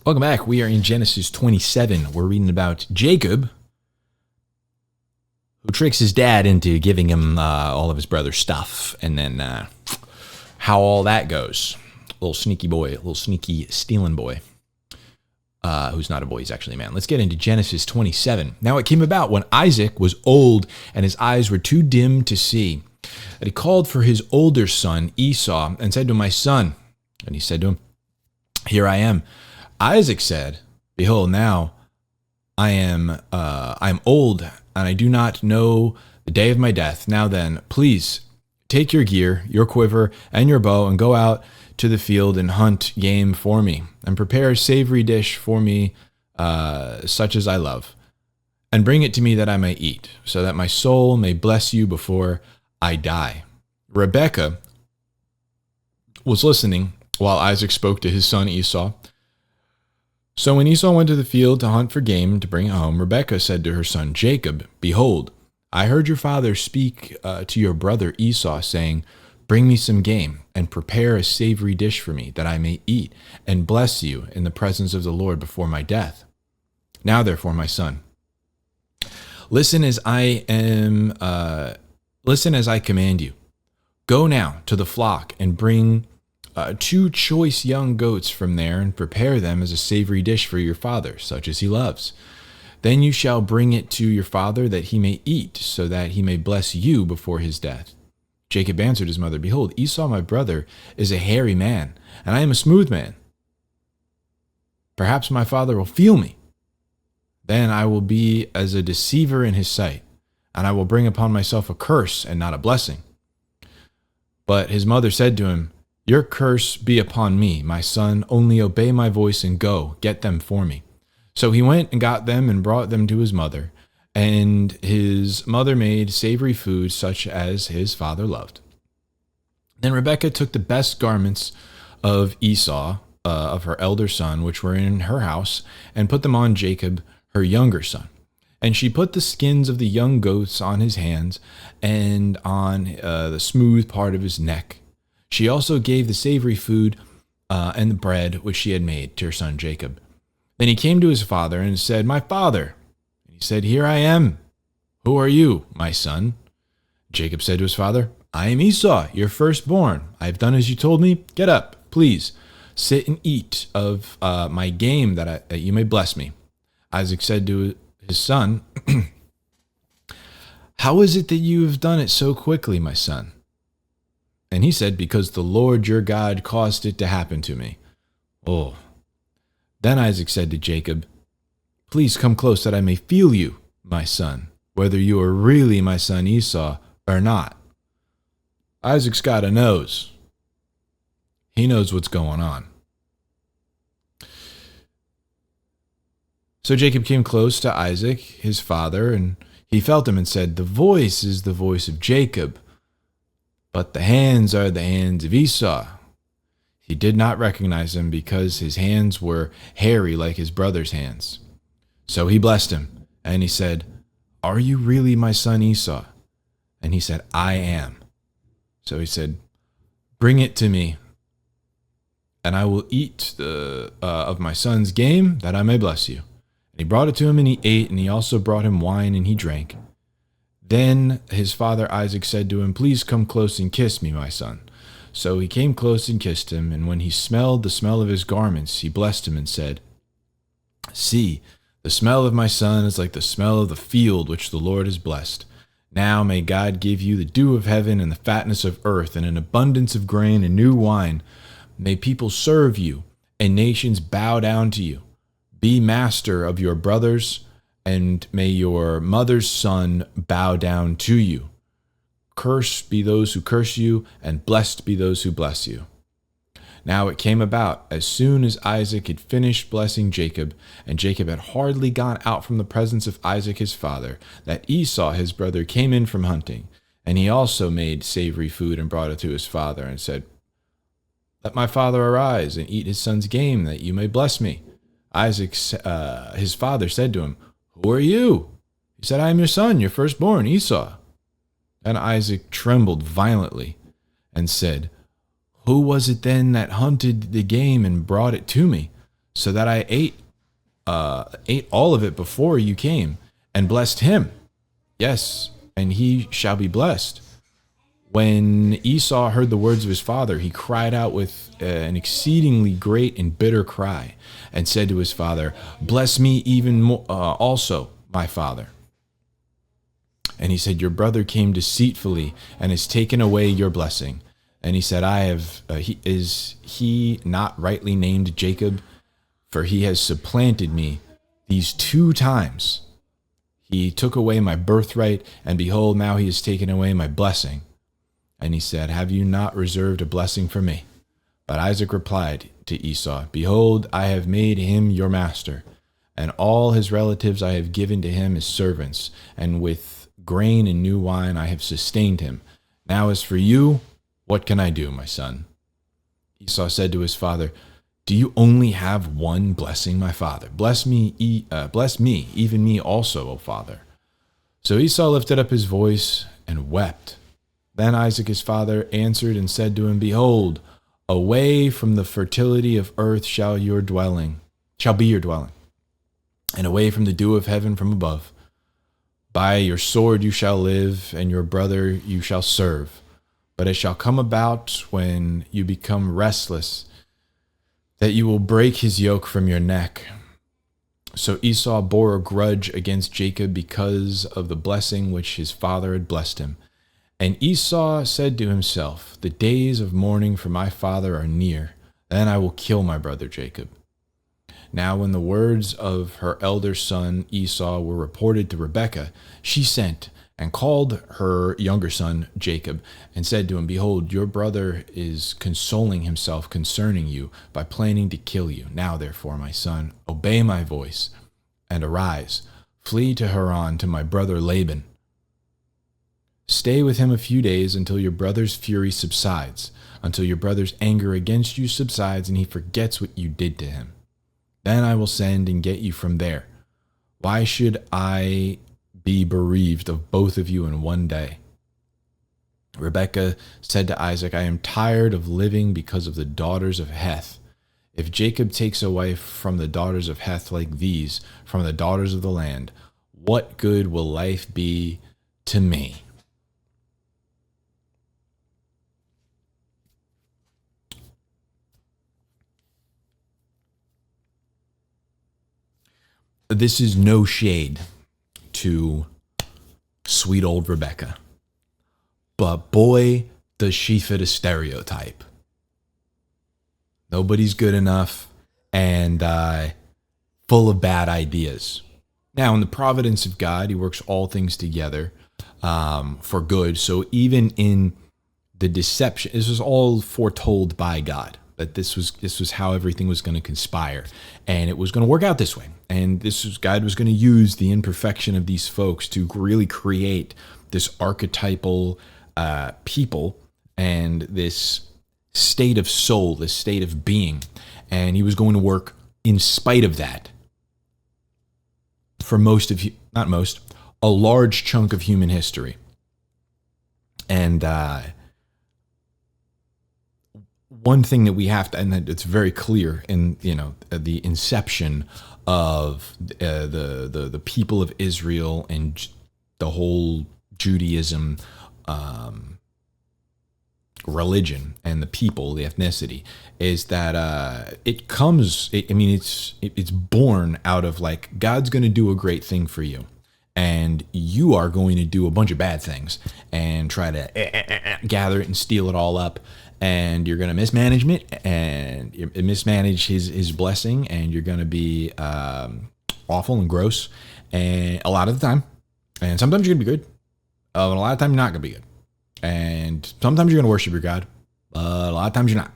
Welcome back. We are in Genesis 27. We're reading about Jacob, who tricks his dad into giving him all of his brother's stuff, and then how all that goes. Little sneaky boy, little sneaky stealing boy, who's not a boy, he's actually a man. Let's get into Genesis 27. Now it came about when Isaac was old and his eyes were too dim to see, that he called for his older son Esau and said to him, "My son." And he said to him, "Here I am." Isaac said, "Behold, now I am old, and I do not know the day of my death. Now then, please take your gear, your quiver, and your bow, and go out to the field and hunt game for me, and prepare a savory dish for me, such as I love, and bring it to me that I may eat, so that my soul may bless you before I die." Rebekah was listening while Isaac spoke to his son Esau. So when Esau went to the field to hunt for game to bring home, Rebekah said to her son Jacob, "Behold, I heard your father speak to your brother Esau, saying, 'Bring me some game, and prepare a savory dish for me, that I may eat, and bless you in the presence of the Lord before my death. Now therefore, my son, listen as I command you. Go now to the flock and bring 2 choice young goats from there, and prepare them as a savory dish for your father, such as he loves. Then you shall bring it to your father, that he may eat, so that he may bless you before his death.' Jacob answered his mother, 'Behold, Esau my brother is a hairy man, and I am a smooth man. Perhaps my father will feel me. Then I will be as a deceiver in his sight, and I will bring upon myself a curse and not a blessing.' But his mother said to him, 'Your curse be upon me, my son. Only obey my voice and go, get them for me.' So he went and got them and brought them to his mother. And his mother made savory food such as his father loved. Then Rebekah took the best garments of Esau, of her elder son, which were in her house, and put them on Jacob, her younger son. And she put the skins of the young goats on his hands and on the smooth part of his neck. She also gave the savory food and the bread which she had made to her son Jacob. Then he came to his father and said, 'My father.' And he said, 'Here I am. Who are you, my son?' Jacob said to his father, 'I am Esau, your firstborn. I have done as you told me. Get up, please. Sit and eat of my game, that you may bless me.' Isaac said to his son, 'How is it that you have done it so quickly, my son?' And he said, 'Because the Lord your God caused it to happen to me.' Oh. Then Isaac said to Jacob, 'Please come close, that I may feel you, my son, whether you are really my son Esau or not.' Isaac's got a nose. He knows what's going on. So Jacob came close to Isaac, his father, and he felt him and said, 'The voice is the voice of Jacob, but the hands are the hands of Esau.' He did not recognize him, because his hands were hairy like his brother's hands. So he blessed him, and he said, 'Are you really my son Esau?' And he said, 'I am.' So he said, 'Bring it to me, and I will eat of my son's game, that I may bless you.' And he brought it to him, and he ate, and he also brought him wine, and he drank. Then his father Isaac said to him, 'Please come close and kiss me, my son.' So he came close and kissed him, and when he smelled the smell of his garments, he blessed him and said, 'See, the smell of my son is like the smell of the field which the Lord has blessed. Now may God give you the dew of heaven and the fatness of earth and an abundance of grain and new wine. May people serve you and nations bow down to you. Be master of your brothers, and may your mother's son bow down to you. Cursed be those who curse you, and blessed be those who bless you.' Now it came about, as soon as Isaac had finished blessing Jacob, and Jacob had hardly gone out from the presence of Isaac his father, that Esau his brother came in from hunting. And he also made savory food and brought it to his father, and said, 'Let my father arise and eat his son's game, that you may bless me.' Isaac, his father, said to him, 'Who are you?' He said, 'I am your son, your firstborn, Esau.' And Isaac trembled violently and said, 'Who was it then that hunted the game and brought it to me, so that I ate all of it before you came, and blessed him. Yes, and he shall be blessed. When Esau heard the words of his father, he cried out with an exceedingly great and bitter cry, and said to his father, "Bless me even more, also, my father." And he said, "Your brother came deceitfully and has taken away your blessing." And he said, is he not rightly named Jacob? For he has supplanted me these 2 times. He took away my birthright, and behold, now he has taken away my blessing. And he said, "Have you not reserved a blessing for me?" But Isaac replied to Esau, "Behold, I have made him your master, and all his relatives I have given to him as servants, and with grain and new wine I have sustained him. Now as for you, what can I do, my son?" Esau said to his father, "Do you only have one blessing, my father? Bless me, even me also, O father." So Esau lifted up his voice and wept. Then Isaac his father answered and said to him, "Behold, away from the fertility of earth shall be your dwelling, and away from the dew of heaven from above. By your sword you shall live, and your brother you shall serve. But it shall come about when you become restless, that you will break his yoke from your neck." So Esau bore a grudge against Jacob because of the blessing which his father had blessed him. And Esau said to himself, "The days of mourning for my father are near. Then I will kill my brother Jacob." Now when the words of her elder son Esau were reported to Rebekah, she sent and called her younger son Jacob, and said to him, "Behold, your brother is consoling himself concerning you by planning to kill you. Now therefore, my son, obey my voice, and arise, flee to Haran to my brother Laban. Stay with him a few days until your brother's fury subsides, until your brother's anger against you subsides, and he forgets what you did to him. Then I will send and get you from there. Why should I be bereaved of both of you in one day?" Rebekah said to Isaac, "I am tired of living because of the daughters of Heth. If Jacob takes a wife from the daughters of Heth like these, from the daughters of the land, what good will life be to me?" This is no shade to sweet old Rebecca, but boy, does she fit a stereotype. Nobody's good enough, and full of bad ideas. Now, in the providence of God, he works all things together for good. So even in the deception, this was all foretold by God, that this was how everything was going to conspire, and it was going to work out this way. And God was going to use the imperfection of these folks to really create this archetypal people and this state of soul, this state of being. And he was going to work in spite of that for a large chunk of human history. And one thing that we have to, and that it's very clear in the inception of the people of Israel and the whole Judaism religion and the people, the ethnicity, is that it's born out of like, God's going to do a great thing for you, and you are going to do a bunch of bad things and try to gather it and steal it all up. And you're going to mismanage it, and mismanage his blessing, and you're going to be awful and gross, and a lot of the time. And sometimes you're going to be good, and a lot of times you're not going to be good. And sometimes you're going to worship your God, but a lot of times you're not.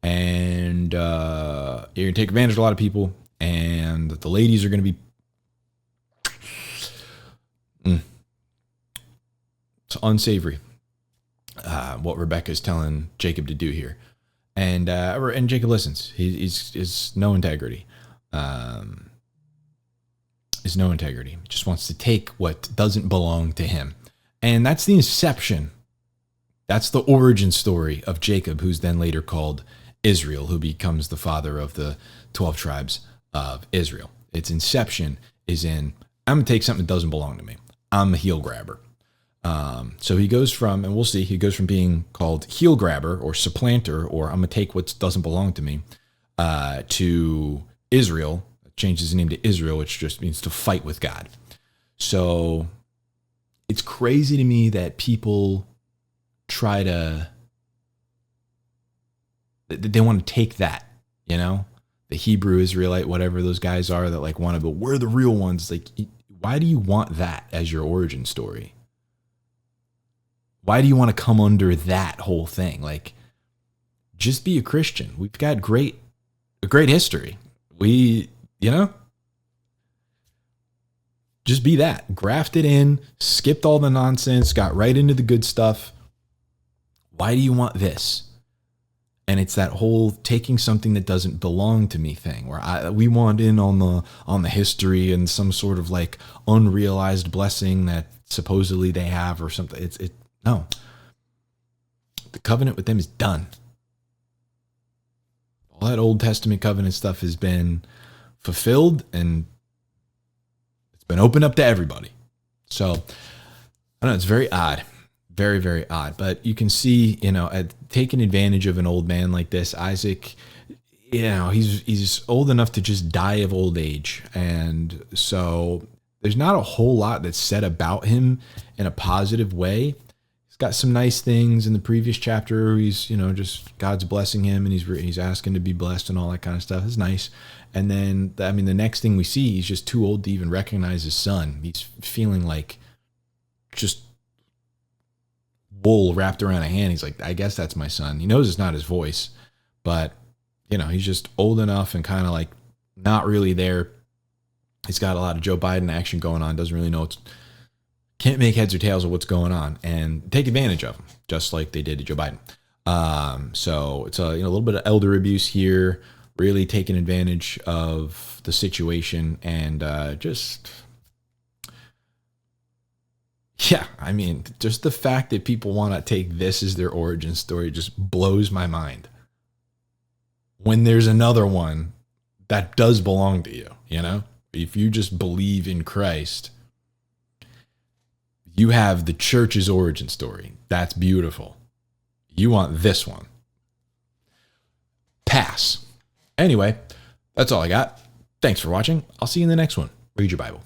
And you're going to take advantage of a lot of people, and the ladies are going to be it's unsavory. What Rebecca is telling Jacob to do here, and Jacob listens. He's no integrity. Is no integrity. He just wants to take what doesn't belong to him, and that's the inception. That's the origin story of Jacob, who's then later called Israel, who becomes the father of the 12 tribes of Israel. Its inception is in, I'm going to take something that doesn't belong to me. I'm a heel grabber. So he goes from, and we'll see, he goes from being called heel grabber or supplanter, or I'm going to take what doesn't belong to me, to Israel, changes his name to Israel, which just means to fight with God. So it's crazy to me that people try to, they want to take that, the Hebrew Israelite, whatever those guys are that like want to, but we're the real ones. Like, why do you want that as your origin story? Why do you want to come under that whole thing? Like, just be a Christian. We've got a great history. Just be that. Grafted in, skipped all the nonsense, got right into the good stuff. Why do you want this? And it's that whole taking something that doesn't belong to me thing, where we want in on the history and some sort of like unrealized blessing that supposedly they have or something. No. The covenant with them is done. All that Old Testament covenant stuff has been fulfilled and it's been opened up to everybody. So, I don't know, it's very odd. Very, very odd. But you can see, taking advantage of an old man like this, Isaac, he's old enough to just die of old age. And so there's not a whole lot that's said about him in a positive way. He's got some nice things in the previous chapter. He's, just God's blessing him and he's asking to be blessed and all that kind of stuff. It's nice. And then, the next thing we see, he's just too old to even recognize his son. He's feeling like just wool wrapped around a hand. He's like, I guess that's my son. He knows it's not his voice, but he's just old enough and kind of like not really there. He's got a lot of Joe Biden action going on. Doesn't really know can't make heads or tails of what's going on and take advantage of him, just like they did to Joe Biden. So it's a little bit of elder abuse here, really taking advantage of the situation and just the fact that people want to take this as their origin story just blows my mind. When there's another one that does belong to you, if you just believe in Christ, you have the church's origin story. That's beautiful. You want this one. Pass. Anyway, that's all I got. Thanks for watching. I'll see you in the next one. Read your Bible.